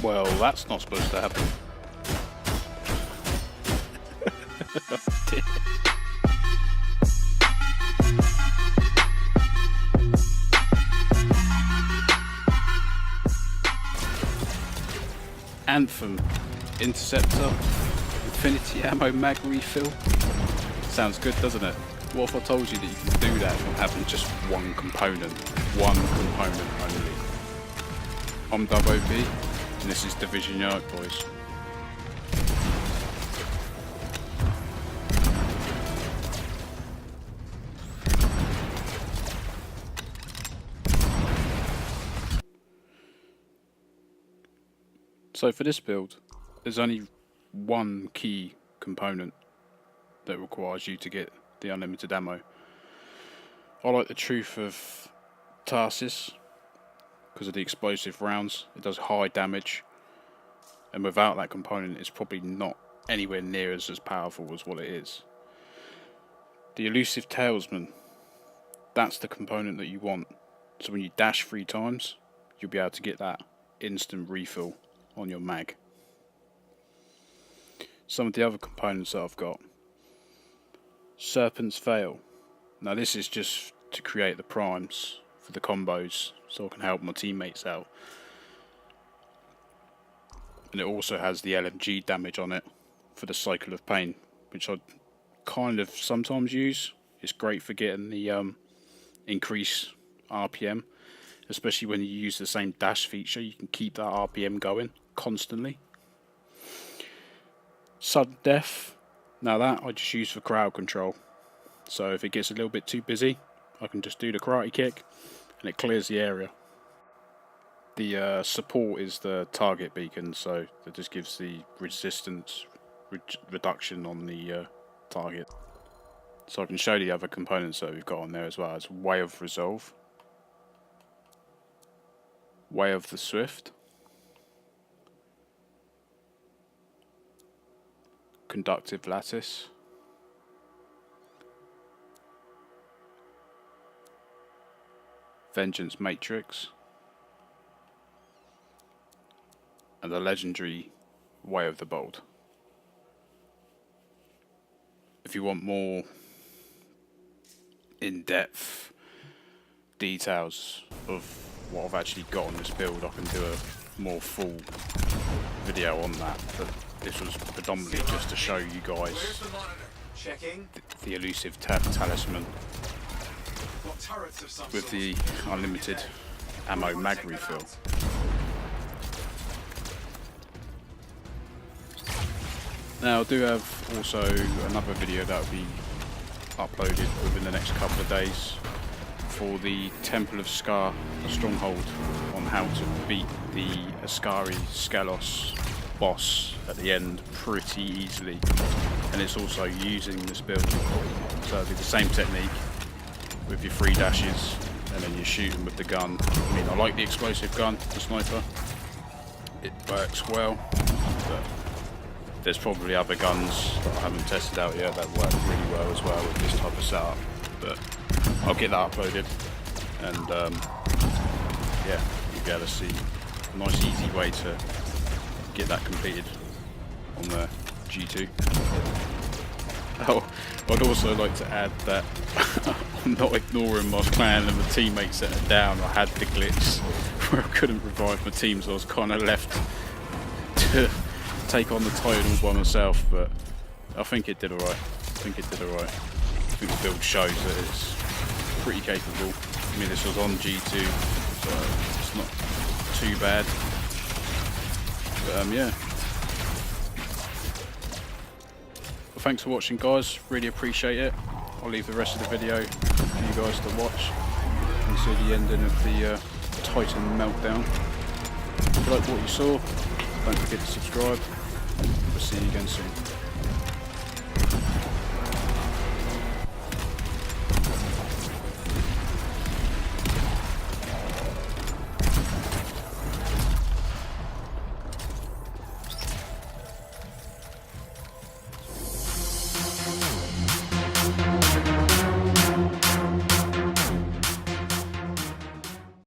Well, that's not supposed to happen. Anthem, Interceptor, Infinity Ammo Mag Refill. Sounds good, doesn't it? What if I told you that you can do that from having just one component only? I'm DubOB, and this is Division Yard, boys. So for this build, there's only one key component that requires you to get the unlimited ammo. I like the truth of Tarsis because of the explosive rounds. It does high damage, and without that component it's probably not anywhere near as powerful as what it is. The elusive Talesman, that's the component that you want. So when you dash 3 times, you'll be able to get that instant refill on your mag. Some of the other components that I've got: Serpent's Veil. Now this is just to create the primes for the combos so I can help my teammates out, and it also has the LMG damage on it for the Cycle of Pain, which I kind of sometimes use. It's great for getting the increase RPM, especially when you use the same dash feature. You can keep that RPM going constantly. Sudden Death, now that I just use for crowd control. So if it gets a little bit too busy, I can just do the karate kick and it clears the area. The support is the target beacon, so that just gives the resistance reduction on the target. So I can show the other components that we've got on there as well. As Way of Resolve, Way of the Swift, Conductive Lattice, Vengeance Matrix, and the legendary Way of the Bold. If you want more in-depth details of what I've actually got on this build, I can do a more full video on that, but this was predominantly just to show you guys the elusive talisman with the unlimited ammo mag refill. Now I do have also another video that will be uploaded within the next couple of days for the Temple of Scar stronghold, on how to beat the Ascari Skelos boss at the end pretty easily, and it's also using this build. So it'll be the same technique with your 3 dashes and then you're shooting with the gun. I mean, I like the explosive gun, the sniper, it works well, but there's probably other guns that I haven't tested out yet that work really well as well with this type of setup, but I'll get that uploaded, and yeah, you'll be able to see a nice easy way to get that completed on the G2. Oh, I'd also like to add that I'm not ignoring my clan and the teammates that are down. I had the glitch where I couldn't revive my team, so I was kind of left to take on the title by myself, but I think it did alright. I think the build shows that it's pretty capable. I mean, this was on G2, so it's not too bad. But yeah. Well, thanks for watching, guys. Really appreciate it. I'll leave the rest of the video for you guys to watch and see the ending of the Titan meltdown. If you like what you saw, don't forget to subscribe. We'll see you again soon.